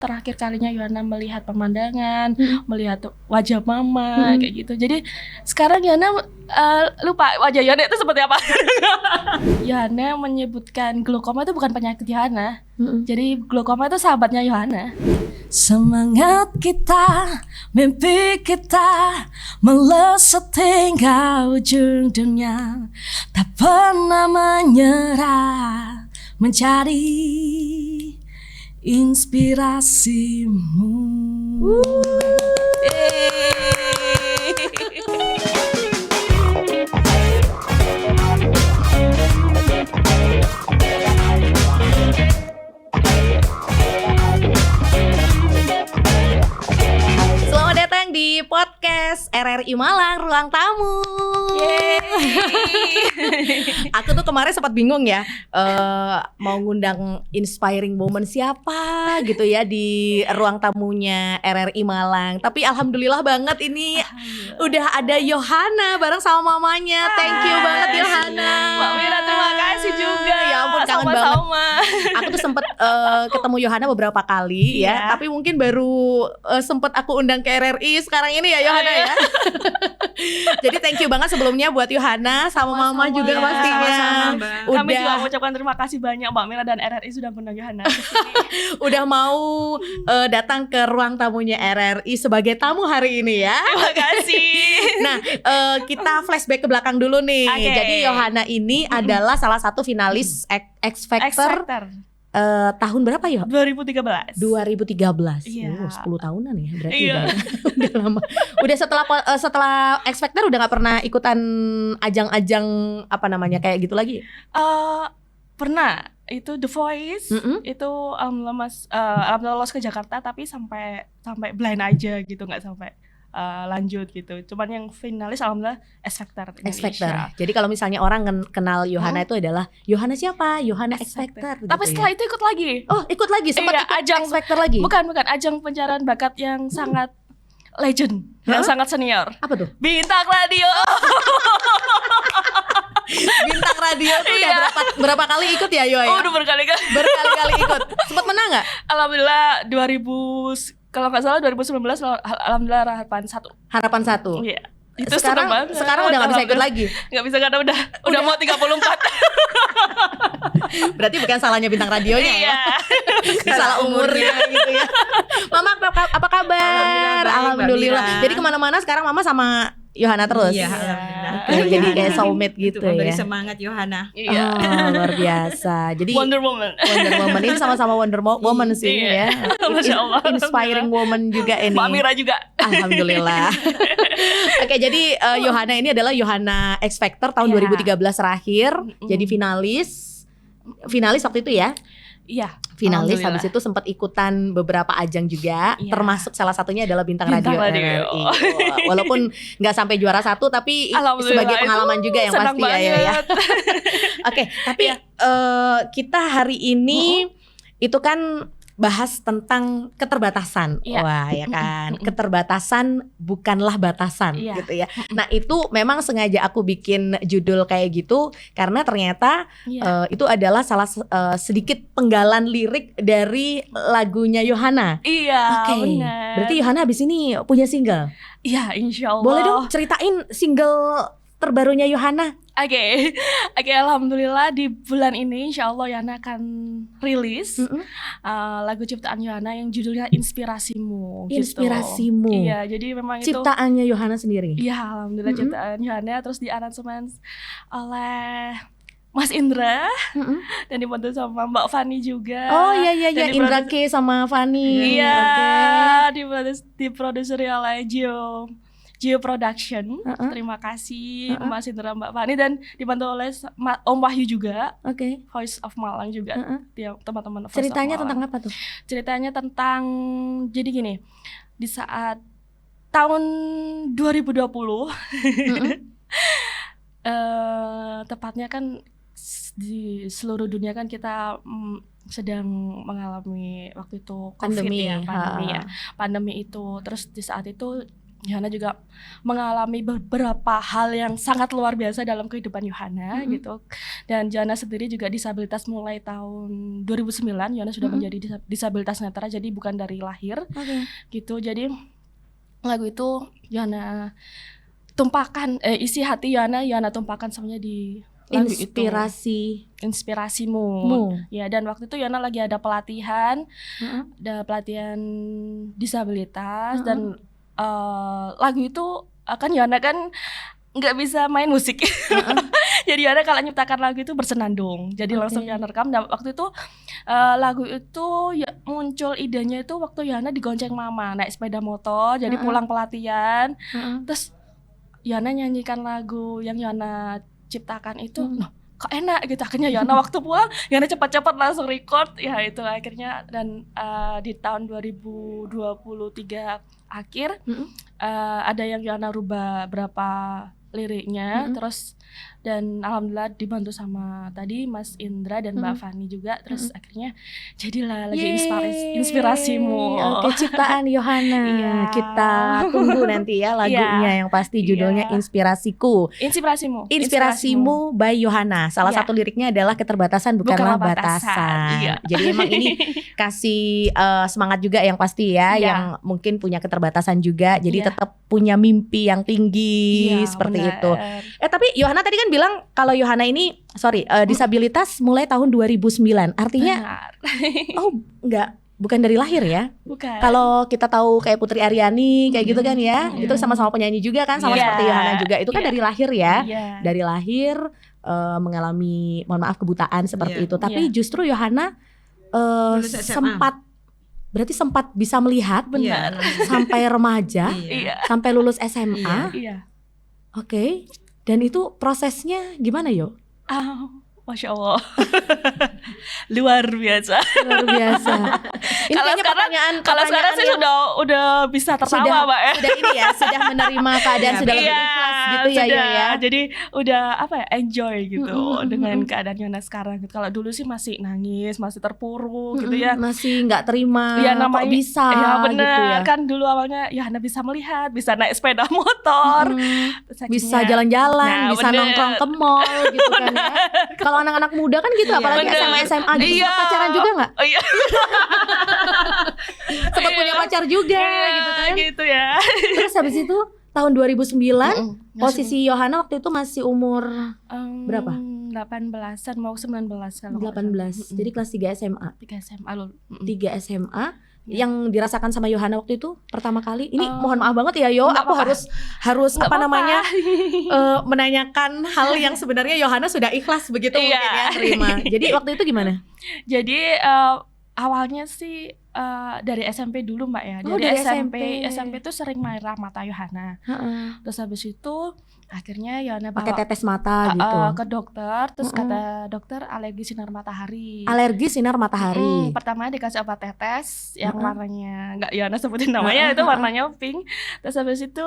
terakhir kalinya Yohana melihat pemandangan, melihat wajah mama kayak gitu. Jadi sekarang Yohana lupa wajah Yohana itu seperti apa. Yohana menyebutkan glaukoma itu bukan penyakit Yohana. Jadi glaukoma itu sahabatnya Yohana. Semangat kita, mimpi kita melesat hingga ujung dunia, tak pernah menyerah mencari inspirasimu. Selamat datang di podcast RRI Malang Ruang Tamu. Aku tuh kemarin sempat bingung ya, mau ngundang inspiring moment siapa gitu ya di ruang tamunya RRI Malang. Tapi alhamdulillah banget ini udah ada Yohana bareng sama mamanya. Thank you banget Yohana. Mbak Mira, terima kasih juga. Ya ampun, kangen banget. Aku tuh sempet ketemu Yohana beberapa kali ya, tapi mungkin baru sempet aku undang ke RRI sekarang ini ya Yohana ya. Jadi thank you banget sebelumnya buat Yohana sama mama juga ya, pastinya. Sama-sama. Kami juga mengucapkan terima kasih banyak Mbak Mira dan RRI sudah mengundang Yohana kesini. Udah mau datang ke ruang tamunya RRI sebagai tamu hari ini ya. Terima kasih. Nah, kita flashback ke belakang dulu nih. Okay. Jadi Yohana ini adalah salah satu finalis X Factor. Tahun berapa ya? 2013. 2013. Iya. 10 tahunan ya berarti. Iya. Udah lama. Udah setelah X Factor udah gak pernah ikutan ajang-ajang apa namanya kayak gitu lagi? Pernah. Itu The Voice. Itu alhamdulillah lolos ke Jakarta, tapi sampai blind aja gitu, nggak sampai lanjut gitu. Cuman yang finalis alhamdulillah X Factor Indonesia. X Factor. Jadi kalau misalnya orang kenal Yohana itu adalah Yohana siapa? Yohana X Factor. Tapi gitu setelah ya. itu ikut lagi. Oh, ikut lagi sempat ikut ajang X Factor lagi. Bukan ajang pencarian bakat yang sangat legend, yang sangat senior. Apa tuh? Bintang Radio. Bintang Radio tuh udah berapa kali ikut ya Yo ya? Udah berkali-kali. Berkali-kali ikut. Sempat menang nggak? Alhamdulillah 2000 kalau nggak salah 2019 alhamdulillah harapan 1. Harapan 1. Iya. Itu sekarang udah nggak bisa ikut lagi. Nggak bisa karena udah mau 34. Berarti bukan salahnya Bintang Radionya ya. Salah umurnya gitu ya. Mama apa kabar? Alhamdulillah. Jadi kemana-mana sekarang Mama sama Yohana terus. Iya, alhamdulillah. Jadi kayak soulmate gitu itu memberi ya. semangat Yohana. Iya. Oh, luar biasa. Jadi Wonder Woman. Ini sama-sama Wonder Woman sih Iya. ya. Masya Allah. Inspiring woman juga ini. Mbak Mira juga. Alhamdulillah. Oke, jadi Yohana ini adalah Yohana X Factor tahun 2013 terakhir. Jadi finalis waktu itu ya. Iya. Finalis, habis itu sempat ikutan beberapa ajang juga, termasuk salah satunya adalah Bintang Radio RRI. Walaupun nggak sampai juara 1, tapi sebagai pengalaman juga yang pasti ya. Oke, tapi kita hari ini itu kan bahas tentang keterbatasan. Wah, ya kan. Keterbatasan bukanlah batasan gitu ya. Nah, itu memang sengaja aku bikin judul kayak gitu karena ternyata itu adalah salah sedikit penggalan lirik dari lagunya Yohana. Iya, Oke. benar. Berarti Yohana abis ini punya single. Iya, insyaallah. Boleh dong ceritain single terbarunya Yohana. Oke, alhamdulillah di bulan ini insyaallah Yohana akan rilis lagu ciptaan Yohana yang judulnya Inspirasimu. Inspirasimu. Gitu. Iya, jadi memang ciptaannya Yohana sendiri. Iya, alhamdulillah ciptaan Yohana, terus diaransemen oleh Mas Indra dan dibantu sama Mbak Fani juga. Oh iya Indra K sama Fani. Iya, Okay. diproduseri oleh Geo Production. Terima kasih Mas Indra, Mbak Fani, dan dibantu oleh Om Wahyu juga. Oke. Voice of Malang juga. Teman-teman Voice Ceritanya of Malang. tentang apa tuh? Ceritanya tentang jadi gini. Di saat tahun 2020 tepatnya kan di seluruh dunia kan kita sedang mengalami waktu itu COVID pandemi itu. Terus di saat itu Yohana juga mengalami beberapa hal yang sangat luar biasa dalam kehidupan Yohana gitu. Dan Yohana sendiri juga disabilitas mulai tahun 2009. Yohana sudah menjadi disabilitas netra, jadi bukan dari lahir gitu. Jadi lagu itu Yohana tumpahkan, isi hati Yohana tumpahkan semuanya di lagu Inspirasimu. Ya, dan waktu itu Yohana lagi ada pelatihan, ada pelatihan disabilitas dan lagu itu kan Yohana kan nggak bisa main musik. Jadi Yohana kalau nyiptakan lagu itu bersenandung. Jadi langsung Yohana rekam. Dan waktu itu lagu itu muncul idenya itu waktu Yohana digonceng mama naik sepeda motor. Jadi pulang pelatihan. Terus Yohana nyanyikan lagu yang Yohana ciptakan itu. Kok enak gitu. Akhirnya Yohana waktu pulang Yohana cepat-cepat langsung record. Ya itu akhirnya. Dan di tahun 2023 akhir ada yang Yohana rubah berapa liriknya terus, dan alhamdulillah dibantu sama tadi Mas Indra dan Mbak Fani juga, terus akhirnya jadilah lagi Inspirasimu. Oke, ciptaan Yohana. Kita tunggu nanti ya lagunya yang pasti judulnya Inspirasimu by Yohana. Salah satu liriknya adalah keterbatasan bukanlah batasan. Jadi emang ini kasih semangat juga yang pasti ya, yang mungkin punya keterbatasan juga, jadi tetap punya mimpi yang tinggi seperti itu. Tapi Yohana tadi kan bilang kalau Yohana ini disabilitas mulai tahun 2009. Artinya bukan dari lahir ya. Bukan. Kalau kita tahu kayak Putri Aryani kayak gitu kan ya, itu sama-sama penyanyi juga kan, sama seperti Yohana juga. Itu kan dari lahir ya. Dari lahir mengalami kebutaan seperti itu. Tapi justru Yohana sempat bisa melihat sampai remaja, sampai lulus SMA. Oke. Dan itu prosesnya gimana Yo? Masya Allah. Luar biasa. Kalau sekarang sih udah bisa tertawa, Mbak ya. Sudah ini ya, sudah menerima keadaan, sudah lebih ikhlas gitu ya Yo ya. Jadi udah enjoy gitu dengan keadaan Yohana sekarang gitu. Kalau dulu sih masih nangis, masih terpuruk gitu ya. Masih nggak terima. Ya namanya kok bisa bener, gitu ya. Kan dulu awalnya Yohana bisa melihat, bisa naik sepeda motor, bisa jalan-jalan, bisa nongkrong ke mall gitu kan ya. Kalau anak-anak muda kan gitu, apalagi SMA gitu, sempat pacaran juga nggak? Sempat punya pacar juga gitu kan? Gitu ya. Terus habis itu tahun 2009 posisi Yohana waktu itu masih umur berapa? 18-an mau 19 kalau 18. Jadi kelas 3 SMA. 3 SMA loh. 3 SMA. Yang dirasakan sama Yohana waktu itu pertama kali, ini mohon maaf banget ya Yo, aku harus menanyakan hal yang sebenarnya Yohana sudah ikhlas begitu mungkin ya terima. Jadi waktu itu gimana? Jadi awalnya sih dari SMP dulu Mbak ya. Dari SMP tuh sering merah mata Yohana. Terus habis itu akhirnya Yohana pakai tetes mata gitu ke dokter, terus kata dokter alergi sinar matahari. Pertama dikasih obat tetes yang warnanya nggak Yohana sebutin namanya, itu warnanya pink. Terus habis itu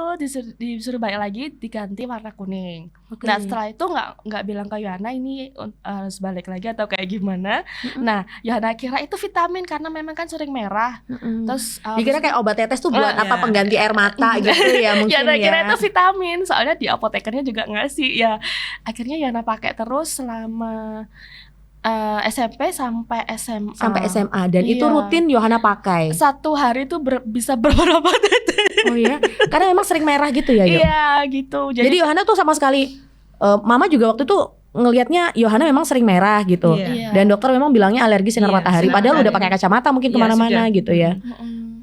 disuruh balik lagi diganti warna kuning. Nah setelah itu nggak bilang ke Yohana ini harus balik lagi atau kayak gimana. Nah Yohana kira itu vitamin karena memang kan sering merah. Terus dikira kayak obat tetes tuh buat pengganti air mata gitu ya mungkin ya. Kira itu vitamin, soalnya di apotekernya juga ngasih ya. Akhirnya Yohana pakai terus selama SMP sampai SMA. Dan itu rutin Yohana pakai. Satu hari itu bisa beberapa tetes. Oh iya, karena memang sering merah gitu ya Yo? Iya gitu. Jadi Yohana tuh sama sekali Mama juga waktu itu ngelihatnya Yohana memang sering merah gitu. Dan dokter memang bilangnya alergi sinar matahari. Padahal udah pakai kacamata mungkin kemana-mana gitu ya.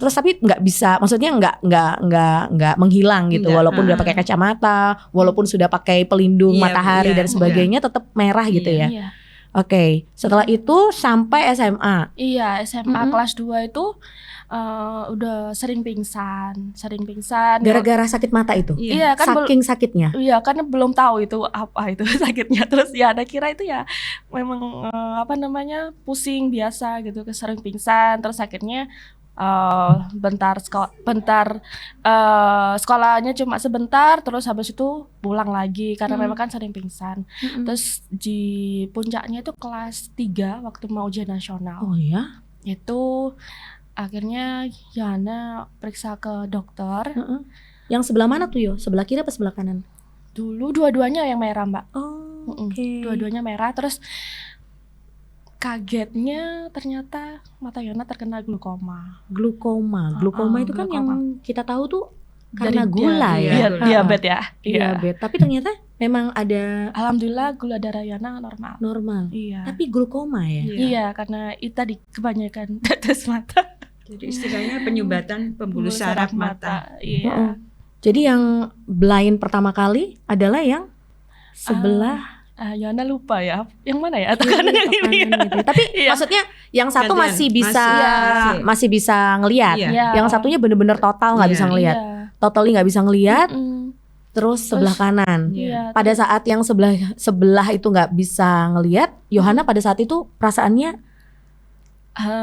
Terus tapi nggak bisa, maksudnya nggak menghilang gitu. Walaupun udah pakai kacamata, walaupun sudah pakai pelindung matahari dan sebagainya, tetap merah gitu ya. Oke, setelah itu sampai SMA. Iya, SMA kelas 2 itu udah sering pingsan. Gara-gara sakit mata itu? Iya kan, saking sakitnya? Iya, karena belum tahu itu apa itu sakitnya. Terus ya ada kira itu ya memang pusing biasa gitu, sering pingsan. Terus akhirnya sekolahnya cuma sebentar, terus habis itu pulang lagi karena memang kan sering pingsan. Terus di puncaknya itu kelas 3 waktu mau ujian nasional. Oh ya? Itu akhirnya Yohana periksa ke dokter. Yang sebelah mana tuh Yo? Sebelah kiri apa sebelah kanan? Dulu dua-duanya yang merah, Mbak. Oh, oke. Dua-duanya merah. Terus kagetnya ternyata mata Yana terkena glukoma. Glukoma itu kan glukoma. yang kita tahu tuh karena Dari gula ya. Diabetes ya. Iya. Diabetes. Tapi ternyata memang ada Alhamdulillah gula darah Yana normal. Iya. Tapi glukoma ya. Iya, karena itu tadi kebanyakan tetes mata. Jadi istilahnya penyumbatan pembuluh saraf mata. Iya. Jadi yang blind pertama kali adalah yang sebelah Yana lupa ya. Yang mana ya? Atau kanan yang ini. gitu. Tapi maksudnya yang satu Gantian. masih bisa ngelihat. Iya. Yang satunya bener-bener total nggak bisa ngelihat. Totally nggak bisa ngelihat. Terus sebelah kanan. Iya. Pada saat yang sebelah itu nggak bisa ngelihat, Yohana pada saat itu perasaannya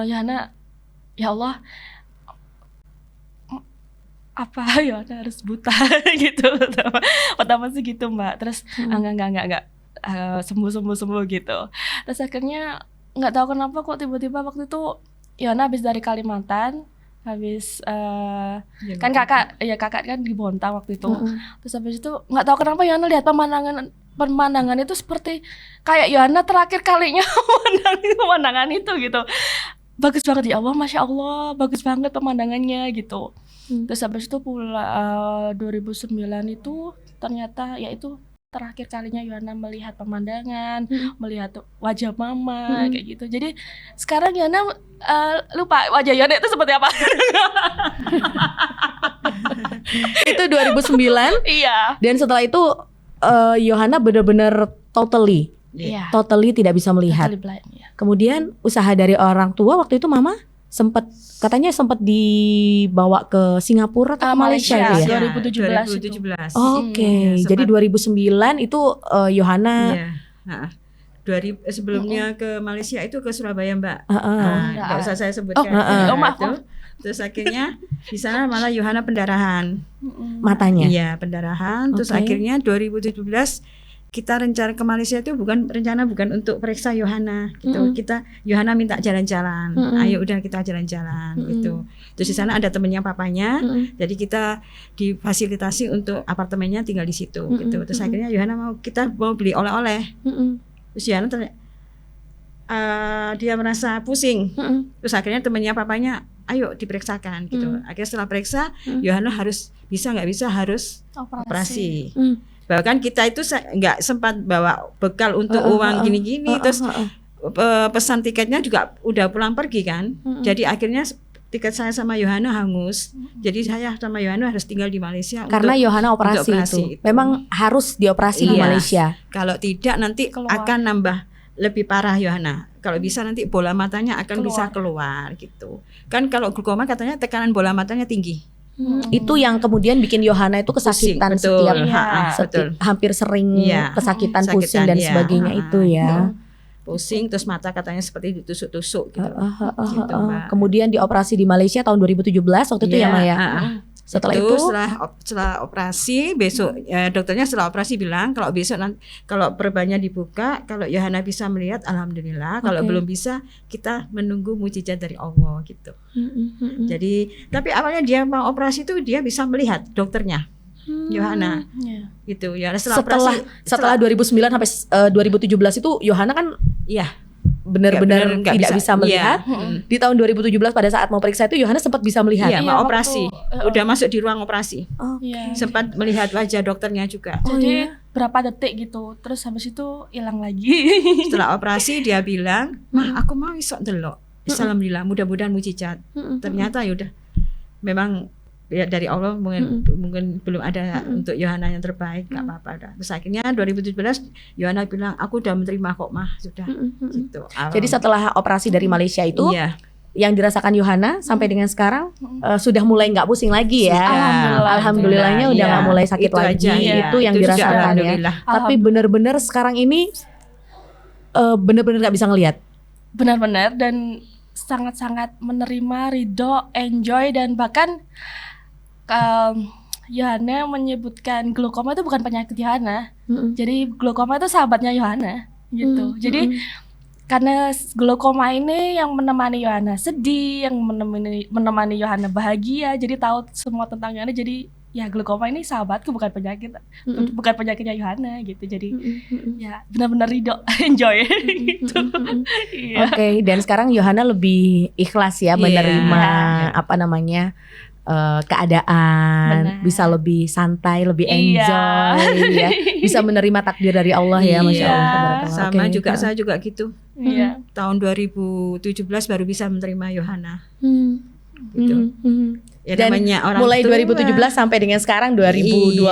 Yana, ya Allah, apa Yana harus buta gitu. Pertama sih gitu Mbak. Terus enggak. Sembuh gitu. Terus akhirnya nggak tahu kenapa kok tiba-tiba waktu itu Yana habis dari Kalimantan, habis kan kakak kan di Bontang waktu itu. Terus habis itu nggak tahu kenapa Yana lihat pemandangan itu seperti kayak Yana terakhir kalinya pemandangan itu gitu. Bagus banget ya Allah, Masya Allah, bagus banget pemandangannya gitu. Terus habis itu pula 2009 itu ternyata ya itu terakhir kalinya Yana melihat pemandangan, melihat wajah mama kayak gitu. Jadi sekarang Yana lupa wajah Yana itu seperti apa. itu 2009. Iya. Dan setelah itu Yohana benar-benar totally tidak bisa melihat. Totally blind, ya. Kemudian usaha dari orang tua waktu itu mama katanya sempat dibawa ke Singapura atau ke Malaysia itu ya? 2017. Oke, jadi 2009 itu Yohana sebelumnya ke Malaysia itu ke Surabaya Mbak. Nggak usah saya sebutkan. Terus akhirnya di sana malah Yohana pendarahan matanya. Iya, pendarahan. Terus akhirnya 2017 kita rencana ke Malaysia itu bukan untuk periksa Yohana gitu. Yohana minta jalan-jalan. Ayo udah kita jalan-jalan gitu. Terus di sana ada temennya papanya. Jadi kita difasilitasi untuk apartemennya tinggal di situ gitu. Terus akhirnya Yohana kita mau beli oleh-oleh. Terus Yohana dia merasa pusing. Terus akhirnya temennya papanya ayo diperiksakan gitu. Akhirnya setelah periksa Yohana harus harus operasi. Bahkan kita itu nggak sempat bawa bekal untuk uang gini-gini. Terus pesan tiketnya juga udah pulang pergi kan. Jadi akhirnya tiket saya sama Yohana hangus. Jadi saya sama Yohana harus tinggal di Malaysia. Karena Yohana operasi itu. Memang harus dioperasi di Malaysia. Kalau tidak nanti akan nambah lebih parah Yohana. Kalau bisa nanti bola matanya akan bisa keluar gitu. Kan kalau glukoma katanya tekanan bola matanya tinggi. Itu yang kemudian bikin Yohana itu kesakitan hampir sering kesakitan, pusing dan sebagainya itu ya. Pusing terus mata katanya seperti ditusuk-tusuk gitu. Kemudian dioperasi di Malaysia tahun 2017 waktu itu ya Maya. Setelah itu setelah operasi besok dokternya setelah operasi bilang kalau besok kalau perbannya dibuka, kalau Yohana bisa melihat alhamdulillah, kalau belum bisa kita menunggu mukjizat dari Allah gitu. Jadi tapi awalnya dia mau operasi itu dia bisa melihat dokternya Yohana gitu ya. Setelah 2009 sampai 2017 itu Yohana kan benar-benar tidak bisa melihat. Di tahun 2017 pada saat mau periksa itu Yohana sempat bisa melihat. Iya, mau operasi. Udah masuk di ruang operasi. Sempat melihat wajah dokternya juga. Jadi berapa detik gitu. Terus habis itu hilang lagi. Setelah operasi dia bilang, "Mah, aku mau isok delok." Alhamdulillah, mudah-mudahan mukjizat. Ternyata yaudah memang ya dari Allah mungkin belum ada untuk Yohana yang terbaik, nggak apa-apa dah. Terus akhirnya 2017 Yohana bilang aku udah menerima kok mah sudah gitu. Jadi setelah operasi dari Malaysia itu yang dirasakan Yohana sampai dengan sekarang sudah mulai nggak pusing lagi ya. Alhamdulillahnya udah nggak mulai sakit itu lagi. Aja, itu yang dirasakan ya. Tapi benar-benar sekarang ini benar-benar nggak bisa ngelihat. Benar-benar dan sangat-sangat menerima, ridho, enjoy dan bahkan Yohana menyebutkan glukoma itu bukan penyakit Yohana. Jadi glukoma itu sahabatnya Yohana gitu. Jadi karena glukoma ini yang menemani Yohana sedih, yang menemani Yohana bahagia, jadi tahu semua tentang Yohana. Jadi ya glukoma ini sahabatku, bukan penyakit, bukan penyakitnya Yohana gitu. Jadi ya benar-benar ridho, enjoy gitu. Oke, dan sekarang Yohana lebih ikhlas ya menerima apa namanya keadaan, bisa lebih santai, lebih enjoy, ya, bisa menerima takdir dari Allah ya, Masya Allah. Sama juga saya juga gitu. Tahun 2017 baru bisa menerima Yohana. Gitu. Ya, dan orang mulai tua, 2017 sampai dengan sekarang 2024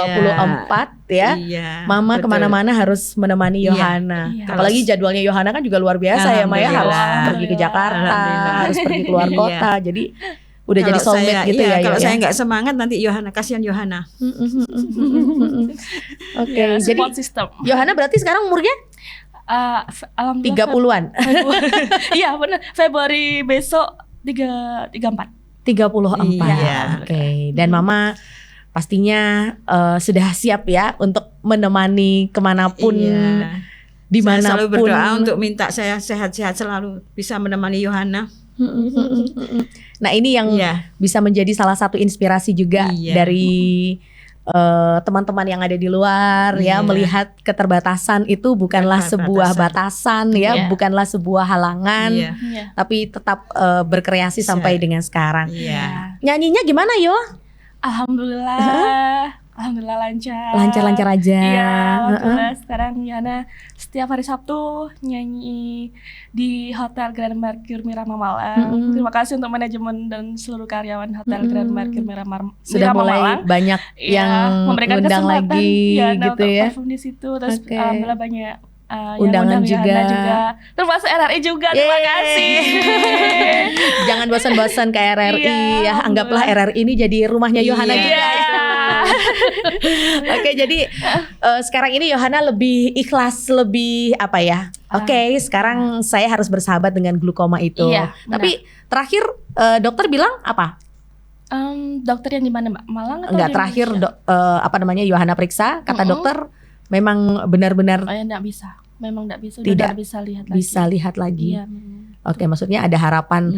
ya, Mama kemana-mana harus menemani Yohana. Apalagi jadwalnya Yohana kan juga luar biasa ya, Maya harus pergi ke Jakarta, harus pergi keluar kota. Jadi udah kalau jadi soulmate gitu ya. Kalau saya nggak semangat nanti Yohana, kasihan Yohana. Oke, jadi Yohana berarti sekarang umurnya 30-an. Iya benar. Februari besok 34. Oke. Dan Mama pastinya sudah siap ya untuk menemani kemanapun, dimanapun. Saya selalu berdoa untuk minta saya sehat-sehat selalu, bisa menemani Yohana. Nah ini yang bisa menjadi salah satu inspirasi juga dari teman-teman yang ada di luar ya, melihat keterbatasan itu bukanlah sebuah batasan ya, bukanlah sebuah halangan, tapi tetap berkreasi sampai dengan sekarang. Nyanyinya gimana Yo? Alhamdulillah lancar. Lancar aja. Iya, alhamdulillah. Sekarang Yohana setiap hari Sabtu nyanyi di Hotel Grand Mercure Miramar Malang. Terima kasih untuk manajemen dan seluruh karyawan Hotel Grand Mercure Miramar Malang. Sudah mulai banyak yang memberikan undang kesempatan lagi gitu ya. Perform di situ. Terus alhamdulillah banyak undangan juga. Termasuk RRI juga. Terima kasih. Jangan bosan-bosan ke RRI ya. Anggaplah RRI ini jadi rumahnya Yohana juga. Oke, jadi sekarang ini Yohana lebih ikhlas, lebih apa ya? Oke, sekarang saya harus bersahabat dengan glukoma itu. Tapi terakhir dokter bilang apa? Dokter yang di mana, Mbak? Malang atau enggak, terakhir apa namanya Yohana periksa, kata dokter memang benar-benar enggak bisa. Memang enggak bisa, tidak bisa lihat lagi. Bisa lihat lagi. Oke, maksudnya ada harapan.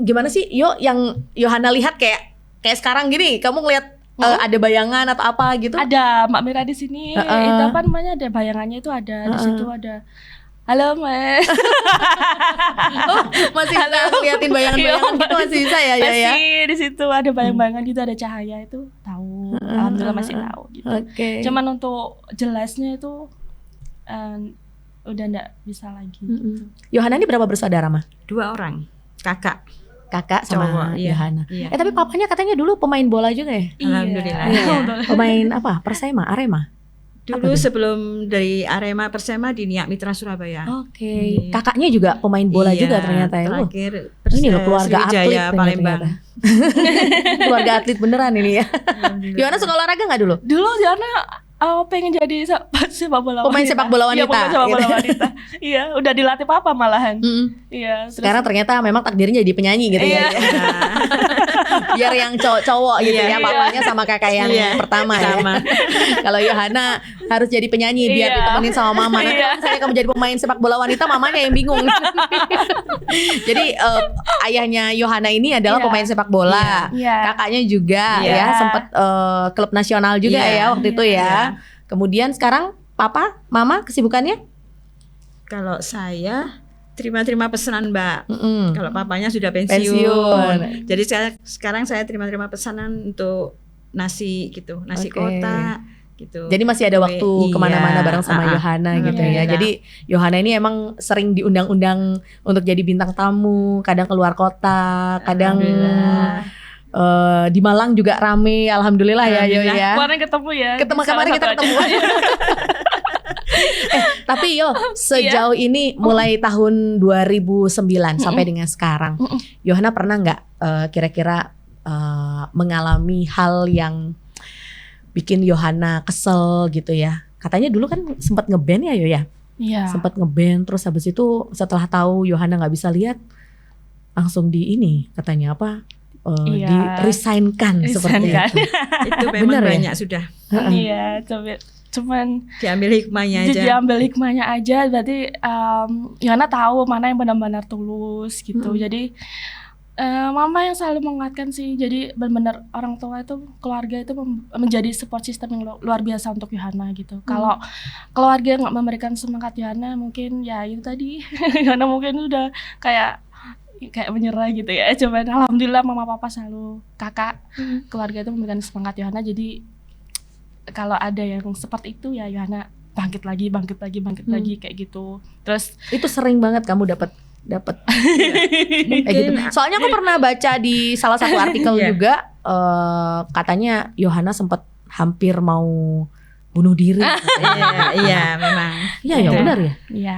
Gimana sih Yo yang Yohana lihat kayak sekarang gini, kamu ngelihat ada bayangan atau apa gitu? Ada Mbak Mira di sini. Itu apa namanya? Ada bayangannya itu ada di situ ada. Halo Mas. Masih bisa liatin bayangan-bayangan gitu, masih bisa ya ya. Masih di situ ada bayang-bayangan gitu, ada cahaya itu tahu. Alhamdulillah masih tahu gitu. Cuman untuk jelasnya itu udah enggak bisa lagi. Yohana ini berapa bersaudara mah? 2 orang, kakak sama Yohana. Tapi papanya katanya dulu pemain bola juga ya? Alhamdulillah. Pemain apa? Persema, Arema? Dulu sebelum dari Arema Persema di Niak Mitra Surabaya. Oke. Kakaknya juga pemain bola juga ternyata ya. Terakhir ini loh keluarga atlet Palembang. Keluarga atlet beneran ini ya. Yohana suka olahraga nggak dulu? Dulu Yohana pengen jadi sepak bola wanita. Pemain sepak bola wanita. Iya, pemain sepak bola wanita. Iya, udah dilatih papa malahan. Iya. Sekarang ternyata memang takdirnya jadi penyanyi gitu ya. Biar yang cowok-cowok gitu ya, papanya sama kakak yang pertama ya. Kalau Yohana harus jadi penyanyi biar ditemenin sama mama. Nanti kalau misalnya kamu jadi pemain sepak bola wanita, mamanya yang bingung. Jadi ayahnya Yohana ini adalah pemain sepak bola. Kakaknya juga ya, sempat klub nasional juga ya waktu itu ya. Kemudian sekarang papa, mama kesibukannya? Kalau saya terima-terima pesanan Mbak. Kalau papanya sudah pensiun. Jadi sekarang saya terima-terima pesanan untuk nasi gitu, nasi kotak gitu. Jadi masih ada waktu kemana-mana bareng sama Yohana gitu ya. Jadi Yohana ini emang sering diundang-undang untuk jadi bintang tamu, kadang keluar kota, kadang di Malang juga rame, alhamdulillah ya Yo ya. Kemarin ketemu ya. Kemarin kita ketemu. Tapi Yo, sejauh ini mulai tahun 2009 sampai dengan sekarang, Yohana pernah nggak kira-kira mengalami hal yang bikin Yohana kesel gitu ya? Katanya dulu kan sempat ngeband ya Yo ya? Iya. Sempat ngeband, terus habis itu setelah tahu Yohana nggak bisa lihat, langsung di ini katanya apa? Di resign-kan seperti itu. Itu memang banyak sudah. Iya, cuman diambil hikmahnya aja. Diambil hikmahnya aja, berarti Yohana tahu mana yang benar-benar tulus gitu. Jadi Mama yang selalu menguatkan sih. Jadi benar-benar orang tua itu, keluarga itu menjadi support system yang luar biasa untuk Yohana gitu. Kalau keluarga nggak memberikan semangat Yohana, mungkin ya itu tadi Yohana mungkin udah kayak menyerah gitu ya. Cuman alhamdulillah mama papa selalu, kakak, keluarga itu memberikan semangat Yohana. Jadi kalau ada yang seperti itu ya Yohana bangkit lagi kayak gitu. Terus itu sering banget kamu dapat gitu. Soalnya aku pernah baca di salah satu artikel juga katanya Yohana sempat hampir mau bunuh diri. Iya, memang. Iya, ya benar ya. Iya.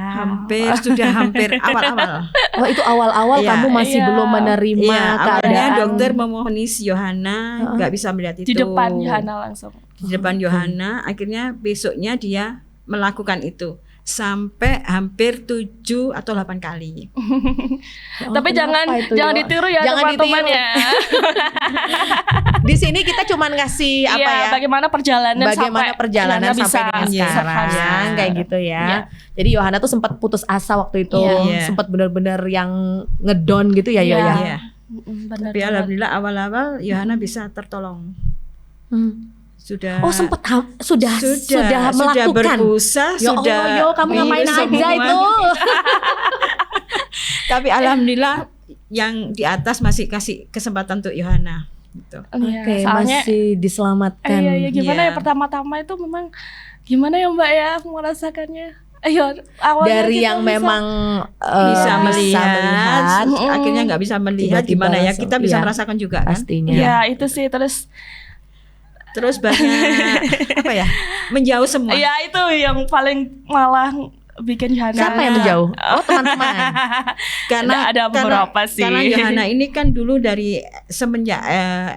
Hampir awal-awal. Oh, itu awal-awal kamu masih belum menerima keadaan. Dokter memonis Yohana nggak bisa melihat itu. Di depan Yohana langsung. Di depan Yohana, akhirnya besoknya dia melakukan itu. Sampai hampir 7 atau 8 kali. Tapi jangan ditiru ya teman-teman ya. Di sini kita cuman ngasih apa ya? Bagaimana perjalanan sampai dengan sekarang kayak gitu ya. Jadi Yohana tuh sempat putus asa waktu itu, sempat benar-benar yang ngedon gitu ya ya. Tapi alhamdulillah awal-awal Yohana bisa tertolong. Sudah melakukan, berbusa, kamu ngapain aja itu. Tapi alhamdulillah yang di atas masih kasih kesempatan untuk Yohana gitu. Oke, masih diselamatkan. Iya, gimana ya pertama-tama itu memang gimana ya Mbak ya merasakannya. Dari yang memang bisa melihat, akhirnya nggak bisa melihat, gimana ya, kita bisa merasakan juga kan. Pastinya. Ya itu sih, terus banyak apa ya, menjauh semua. Ya itu yang paling malah bikin Yohana. Siapa yang menjauh? Oh, teman-teman. Karena ada beberapa sih. Karena Yohana ini kan dulu dari semenjak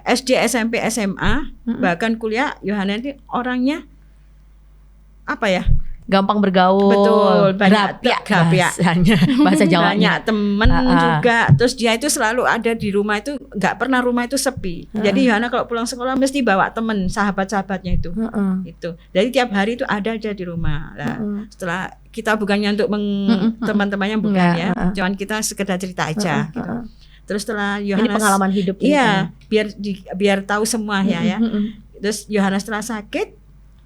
SD, SMP, SMA, bahkan kuliah, Yohana ini orangnya apa ya? Gampang bergaul. Betul, banyak bahasa Jawa. Banyak temen juga. Terus dia itu selalu ada di rumah itu, nggak pernah rumah itu sepi. Jadi Yohana kalau pulang sekolah mesti bawa temen, sahabat-sahabatnya itu. Itu. Jadi tiap hari itu ada aja di rumah. Nah, setelah kita bukannya untuk teman-temannya bukan ya, cuman kita sekedar cerita aja gitu. Terus setelah Yohana, ini pengalaman hidup ini. Iya, biar tahu semua ya. Terus Yohana setelah sakit,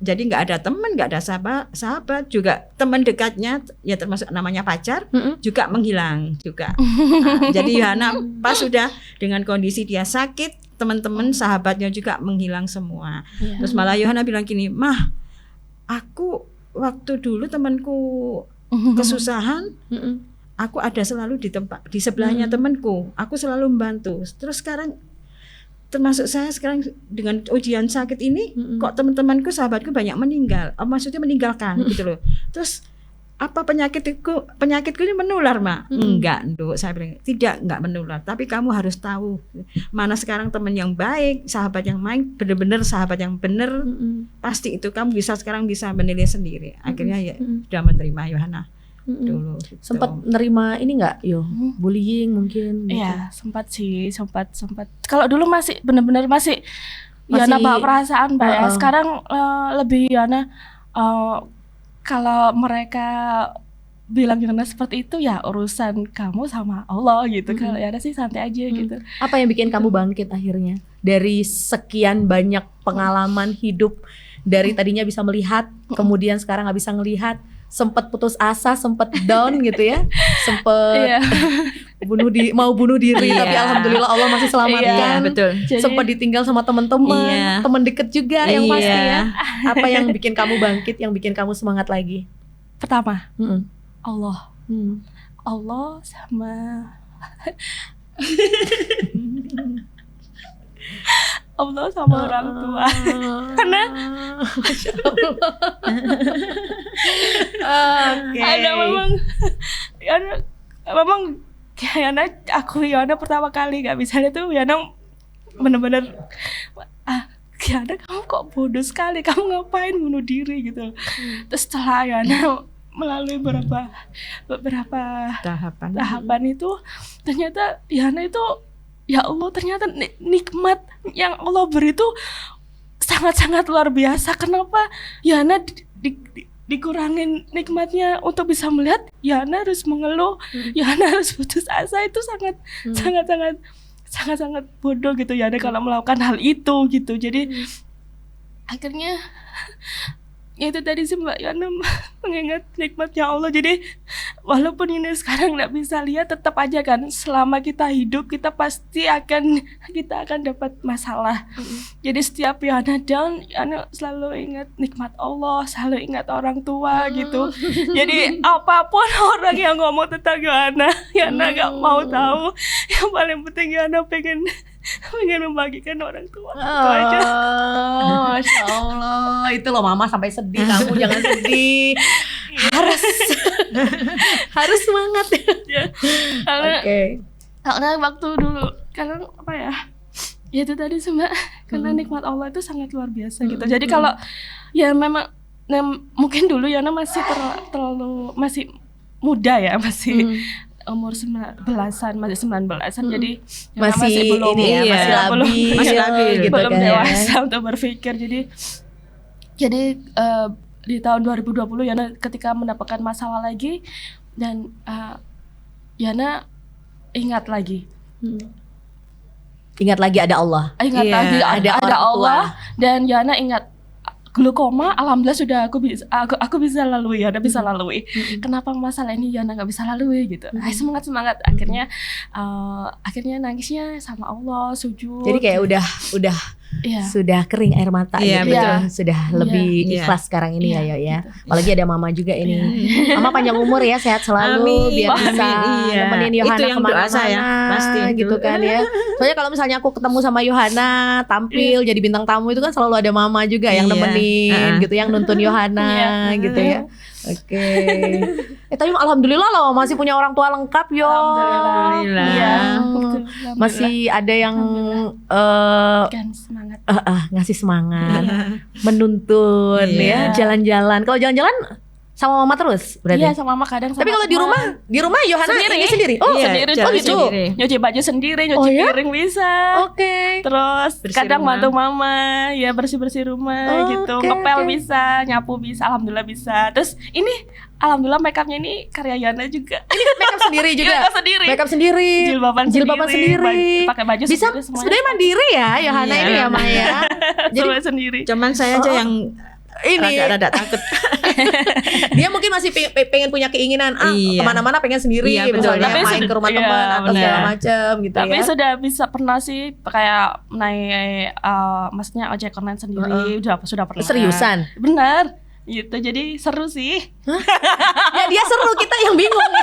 jadi nggak ada teman, nggak ada sahabat juga, teman dekatnya ya termasuk namanya pacar juga menghilang juga. Jadi Yohana pas sudah dengan kondisi dia sakit, teman-teman sahabatnya juga menghilang semua. Terus malah Yohana bilang gini, "Mah, aku waktu dulu temanku kesusahan, aku ada selalu di sebelahnya temanku, aku selalu membantu. Terus sekarang termasuk saya sekarang dengan ujian sakit ini, kok teman-temanku, sahabatku banyak meninggal, maksudnya meninggalkan gitu loh. Terus apa penyakitku ini menular, Mak? Enggak, Nduk, saya bilang enggak menular. Tapi kamu harus tahu mana sekarang teman yang baik, sahabat yang baik, benar-benar sahabat yang benar. Pasti itu kamu sekarang bisa menilai sendiri. Akhirnya ya sudah menerima Yohana. Dulu gitu. Sempat nerima ini nggak bullying mungkin gitu. Iya, sempat kalau dulu masih benar-benar masih Yana bawa perasaan Mbak ya. Sekarang lebih Yana kalau mereka bilang Yana seperti itu ya urusan kamu sama Allah gitu. Kalau Yana sih santai aja gitu. Apa yang bikin kamu bangkit akhirnya dari sekian banyak pengalaman hidup, dari tadinya bisa melihat kemudian sekarang nggak bisa ngelihat, sempat putus asa, sempat down gitu ya, sempat mau bunuh diri, tapi alhamdulillah Allah masih selamatkan. Betul. Sempat ditinggal sama teman-teman, teman deket juga yang pasti ya. Apa yang bikin kamu bangkit, yang bikin kamu semangat lagi? Pertama, Allah, Allah sama Allah sama orang tua. Karena ada memang Yana, aku Yana pertama kali gak bisa itu Yana benar-benar Yana, kamu kok bodoh sekali, kamu ngapain bunuh diri gitu. Terus setelah Yana melalui beberapa tahapan itu, ternyata Yana itu, ya Allah, ternyata nikmat yang Allah beri itu sangat-sangat luar biasa. Kenapa Yana dikurangin nikmatnya untuk bisa melihat? Yana harus mengeluh, Yana harus putus asa. Itu sangat sangat-sangat bodoh gitu Yana kalau melakukan hal itu gitu. Jadi akhirnya ya itu tadi sih Mbak Yana mengingat nikmatnya Allah. Jadi walaupun ini sekarang nggak bisa lihat, tetap aja kan selama kita hidup kita pasti akan dapat masalah. Jadi setiap Yana down, Yana selalu ingat nikmat Allah, selalu ingat orang tua gitu. Jadi apapun orang yang ngomong tentang Yana nggak mau tahu. Yang paling penting Yana pengen membagikan orang tua. Itu aja. Masya Allah, itu loh Mama sampai sedih. Kamu jangan sedih. harus semangat. Ya, karena waktu dulu, karena apa ya? Ya itu tadi sih Mbak, karena nikmat Allah itu sangat luar biasa gitu. Jadi kalau ya memang mungkin dulu Yana masih terlalu masih muda ya, masih umur 19-an, masih 19-an, jadi masih belum ini ya, masih labil gitu belum kan, dewasa untuk berpikir. Jadi di tahun 2020 Yana ketika mendapatkan masalah lagi, dan Yana ingat lagi ada Allah. Ingat lagi ada Allah, dan Yana ingat glukoma, alhamdulillah sudah aku bisa lalui, Yana bisa lalui. Kenapa masalah ini Yana nggak bisa lalui gitu? Semangat. Akhirnya nangisnya sama Allah, sujud. Jadi kayak udah sudah kering air mata gitu ya. Sudah lebih ikhlas sekarang ini ya gitu. Apalagi ada Mama juga ini. Mama panjang umur ya, sehat selalu, biar bisa nemenin Yohana kemana-mana pasti gitu kan ya. Soalnya kalau misalnya aku ketemu sama Yohana tampil jadi bintang tamu itu kan selalu ada Mama juga yang nemenin gitu, yang nuntun Yohana gitu ya. Oke. Tapi alhamdulillah loh masih punya orang tua lengkap yo. Alhamdulillah. Masih ada yang semangat. Ngasih semangat, menuntun ya, jalan-jalan. Kalau jalan-jalan sama Mama terus berarti? Iya, sama Mama kadang. Tapi kalau di rumah Yohana sendiri. Oh, sendiri. Oh gitu. Nyuci baju sendiri, nyuci piring bisa. Oke. Terus kadang bantu Mama, ya bersih-bersih rumah gitu. Ngepel bisa, nyapu bisa, alhamdulillah bisa. Terus ini alhamdulillah makeupnya ini karya Yana juga. Ini makeup sendiri juga. Makeup sendiri. Jilbaban sendiri. Pakai baju bisa sendiri semuanya. Sebenarnya mandiri ya Yohana ini ya Maya. Jadi sendiri. Cuman saya aja yang ini rada takut. Dia mungkin masih pengen punya keinginan kemana-mana pengen sendiri, misalnya main ke rumah teman atau segala macam gitu. Tapi sudah bisa pernah sih kayak naik maksudnya ojek online sendiri, sudah pernah. Seriusan? Benar. Gitu, jadi seru sih. Ya dia seru, kita yang bingung.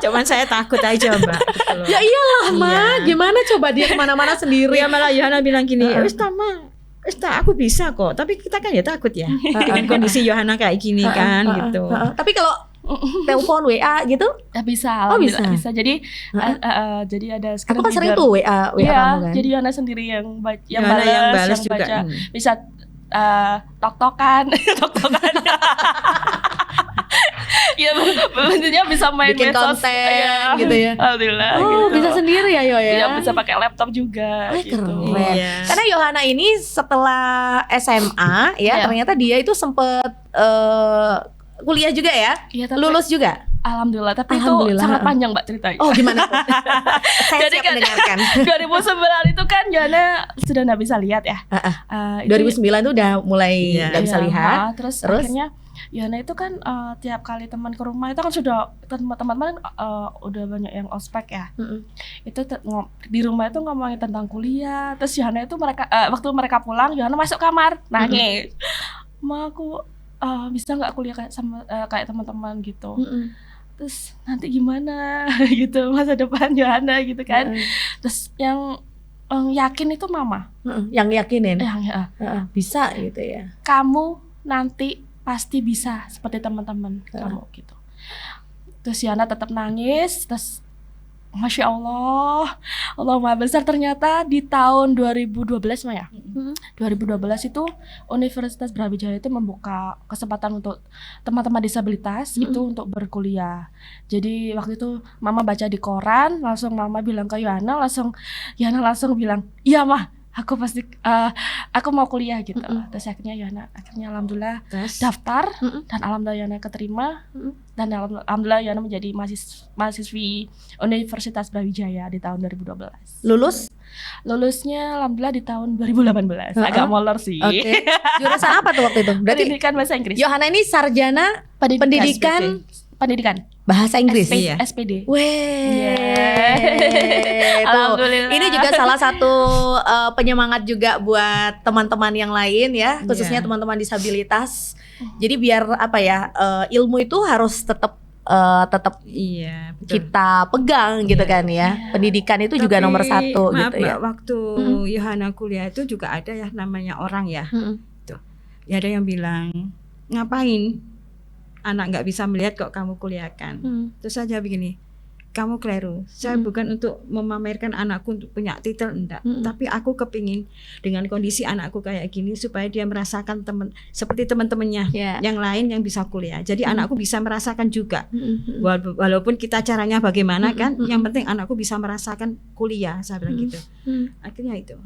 Cuman saya takut aja Mbak. Ya iyalah Ma, gimana coba dia kemana-mana sendiri. Ya malah Yohana bilang gini, aku bisa kok, tapi kita kan ya takut ya dengan kondisi Yohana kayak gini kan gitu. Tapi kalau telepon WA gitu bisa, bisa. Jadi ada aku kan sering tuh WA kamu kan. Jadi Yohana sendiri yang balas juga baca. Bisa tok-tokan. Ya bentuknya bisa main bikin medsos, konten gitu ya. Alhamdulillah. Oh gitu. Bisa sendiri ya Yo ya. Bisa pakai laptop juga. Gitu. Keren. Karena Yohana ini setelah SMA ya ternyata dia itu sempet kuliah juga ya. Lulus juga. Alhamdulillah, tapi itu sangat panjang Mbak ceritanya. Oh gimana tuh? Saya jadi siap mendengarkan. 2009 itu kan Yana sudah nggak bisa lihat ya. 2009 itu udah mulai nggak bisa lihat. Terus akhirnya Yana itu kan tiap kali teman ke rumah itu kan sudah teman-teman udah banyak yang ospek ya. Itu di rumah itu ngomongin tentang kuliah. Terus Yana itu waktu mereka pulang, Yana masuk kamar nangis. Ma aku bisa nggak kuliah kayak teman-teman gitu. Terus nanti gimana gitu masa depan Yana gitu kan. Terus yang yakin itu Mama. Yang yakinin. Bisa gitu ya. Kamu nanti pasti bisa seperti teman-teman kamu gitu. Terus Yana tetap nangis. Terus Masya Allah, Allah Maha Besar, ternyata di tahun 2012 Maya. 2012 itu Universitas Brawijaya itu membuka kesempatan untuk teman-teman disabilitas itu untuk berkuliah. Jadi waktu itu Mama baca di koran, langsung Mama bilang ke Yana, Yana langsung bilang, "Iya Mah, aku pasti aku mau kuliah gitu. Terus akhirnya Yohana alhamdulillah daftar dan alhamdulillah Yohana keterima dan alhamdulillah Yohana menjadi mahasiswi Universitas Brawijaya di tahun 2012. Lulusnya alhamdulillah di tahun 2018. Agak molor sih. Oke. Jurusan apa tuh waktu itu? Berarti pendidikan bahasa Inggris. Yohana ini sarjana pendidikan bahasa Inggris. SPD. Alhamdulillah. Ini juga salah satu penyemangat juga buat teman-teman yang lain ya, khususnya teman-teman disabilitas. Jadi biar ilmu itu harus tetap kita pegang gitu kan ya. Pendidikan itu juga nomor satu maaf, gitu ya. Waktu Yohana kuliah itu juga ada ya namanya orang ya. Tuh. Ya ada yang bilang, ngapain anak nggak bisa melihat kok kamu kuliahkan. Terus saja begini, kamu keliru. Saya bukan untuk memamerkan anakku untuk punya titel, enggak. Tapi aku kepingin dengan kondisi anakku kayak gini supaya dia merasakan seperti teman-temannya yang lain yang bisa kuliah. Jadi anakku bisa merasakan juga. Walaupun kita caranya bagaimana kan, yang penting anakku bisa merasakan kuliah. Saya bilang gitu. Akhirnya itu.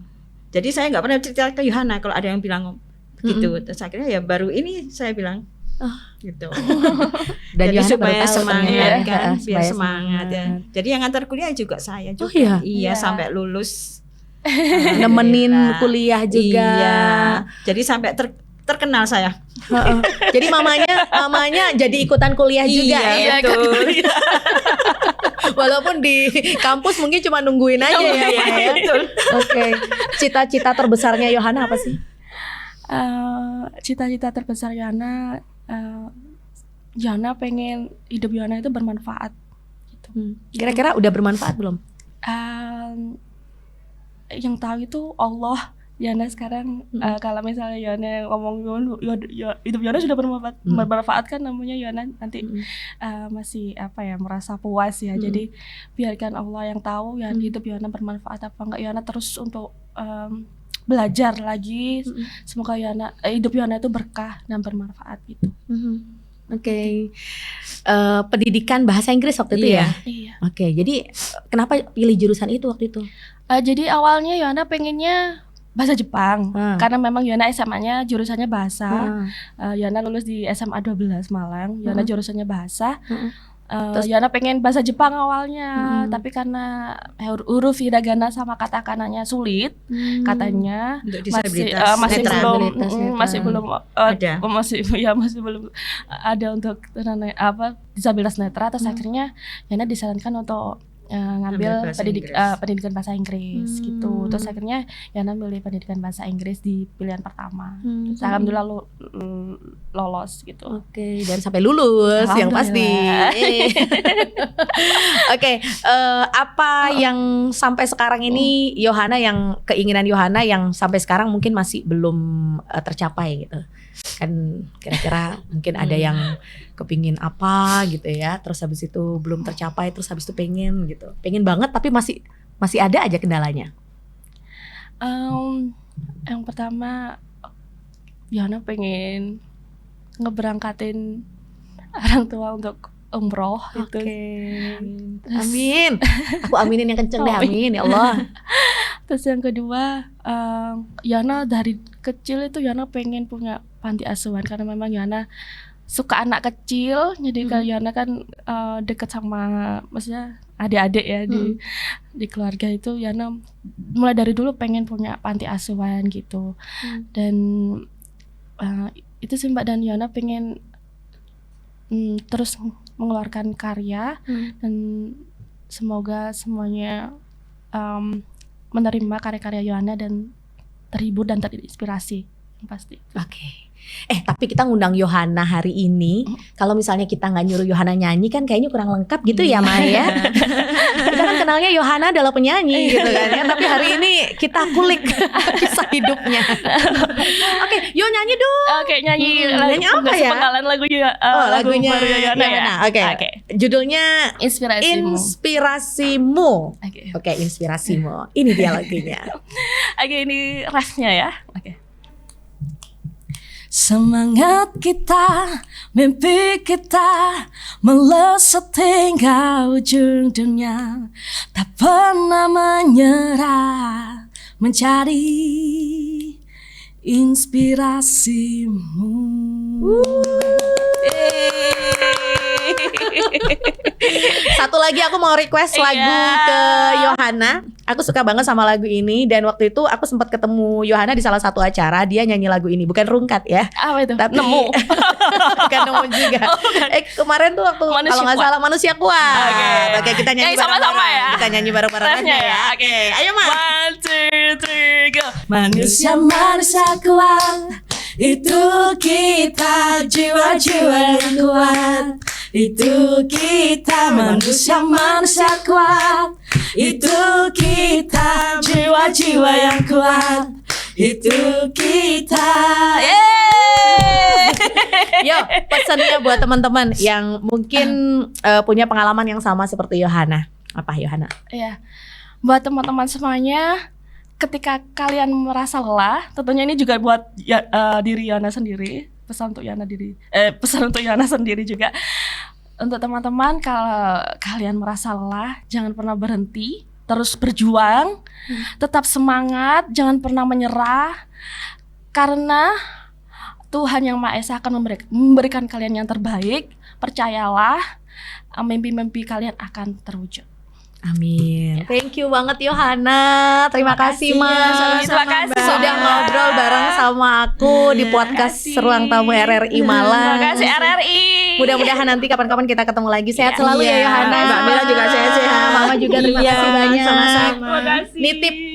Jadi saya nggak pernah cerita ke Yohana kalau ada yang bilang begitu. Terus akhirnya ya baru ini saya bilang. Gitu. Dan jadi supaya semangat kan, biar semangat ya. Jadi yang antar kuliah juga saya juga. Iya, sampai lulus. Nemenin kuliah juga. Iya. Jadi sampai terkenal saya. Jadi mamanya jadi ikutan kuliah juga. Iya, betul. Walaupun di kampus mungkin cuma nungguin aja ya. Oke. Cita-cita terbesarnya Yohana apa sih? Cita-cita terbesar Yohana, Yohana pengen hidup Yohana itu bermanfaat gitu. Kira-kira udah bermanfaat belum? Yang tahu itu Allah. Yohana sekarang kalau misalnya Yohana ngomong hidup Yohana sudah bermanfaat kan, namanya Yohana nanti masih merasa puas ya. Jadi biarkan Allah yang tahu hidup Yohana bermanfaat apa enggak. Yohana terus untuk belajar lagi. Semoga hidup Yohana itu berkah dan bermanfaat gitu. Oke. Pendidikan bahasa Inggris waktu itu ya? Iya. Oke, jadi kenapa pilih jurusan itu waktu itu? Jadi awalnya Yohana pengennya bahasa Jepang. Karena memang Yohana SMA-nya jurusannya bahasa. Yohana lulus di SMA 12 Malang. Yohana jurusannya bahasa. Terus Yohana pengen bahasa Jepang awalnya, tapi karena huruf hiragana sama katakana-nya sulit, katanya masih belum ada untuk disabilitas netra. Terus akhirnya Yohana disarankan untuk ngambil pendidikan bahasa Inggris gitu. Terus akhirnya Yohana milih pendidikan bahasa Inggris di pilihan pertama. Alhamdulillah lolos gitu. Oke, dan sampai lulus yang pasti. Oke, apa yang sampai sekarang ini Yohana, yang keinginan Yohana yang sampai sekarang mungkin masih belum tercapai gitu? Kan kira-kira mungkin ada yang kepingin apa gitu ya, terus habis itu belum tercapai, terus habis itu pengen banget tapi masih ada aja kendalanya. Yang pertama Yohana pengen ngeberangkatin orang tua untuk umroh gitu. Amin. Aku aminin yang kenceng deh, amin ya Allah. Terus yang kedua, Yohana dari kecil itu Yohana pengen punya panti asuhan karena memang Yohana suka anak kecil. Jadi kalau Yohana kan dekat sama maksudnya adik-adik ya di keluarga itu, Yohana mulai dari dulu pengen punya panti asuhan gitu. Dan itu sih Mbak, dan Yohana pengen terus mengeluarkan karya dan semoga semuanya menerima karya-karya Yohana dan terhibur dan terinspirasi yang pasti. Oke. Tapi kita ngundang Yohana hari ini. Kalau misalnya kita nggak nyuruh Yohana nyanyi kan kayaknya kurang lengkap gitu ya Maya. Kita kan kenalnya Yohana adalah penyanyi gitu kan ya. Tapi hari ini kita kulik kisah hidupnya. Oke, yo nyanyi dong. Oke, nyanyi apa ya? Penggalan lagunya baru Yohana ya. Oke. Judulnya Inspirasimu. Oke, Inspirasimu. Ini dia lagunya. Oke, ini refnya ya. Oke. Semangat kita, mimpi kita melesat hingga ujung dunia, tak pernah menyerah mencari inspirasimu. Satu lagi aku mau request lagu ke Yohana. Aku suka banget sama lagu ini dan waktu itu aku sempat ketemu Yohana di salah satu acara, dia nyanyi lagu ini, bukan rungkat ya. Apa itu? Tapi Nemu. bukan nemu juga. Kemarin tuh waktu kalau nggak salah Manusia Kuat. Oke, kita nyanyi sama-sama ya. Kita nyanyi bareng-bareng ya. Oke, ayo Mas. 1, 2, 3, go. Manusia kuat, itu kita, jiwa-jiwa yang kuat. Itu kita, manusia kuat. Itu kita, jiwa-jiwa yang kuat. Itu kita. Yo, pesannya buat teman-teman yang mungkin punya pengalaman yang sama seperti Yohana. Apa Yohana? Iya, buat teman-teman semuanya, ketika kalian merasa lelah, tentunya ini juga buat diri Yana sendiri, pesan untuk Yana sendiri juga. Untuk teman-teman, kalau kalian merasa lelah, jangan pernah berhenti, terus berjuang, tetap semangat, jangan pernah menyerah, karena Tuhan Yang Maha Esa akan memberikan kalian yang terbaik. Percayalah, mimpi-mimpi kalian akan terwujud. Amin. Thank you banget Yohana. Terima kasih Mas. Terima kasih sudah ngobrol bareng sama aku di podcast Ruang Tamu RRI Malang. Terima kasih RRI. Mudah-mudahan nanti kapan-kapan kita ketemu lagi. Sehat selalu ya Yohana. Mbak Mila juga sehat-sehat. Mama juga terima kasih banyak. Sama-sama.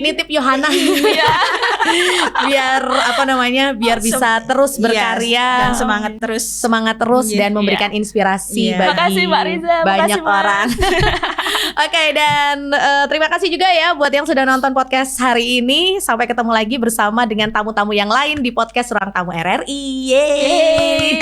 Nitip Yohana. Biar biar bisa terus berkarya dan semangat terus dan memberikan inspirasi bagi Mbak Riza, banyak orang. Oke, dan terima kasih juga ya buat yang sudah nonton podcast hari ini. Sampai ketemu lagi bersama dengan tamu-tamu yang lain di podcast Ruang Tamu RRI. Yeay.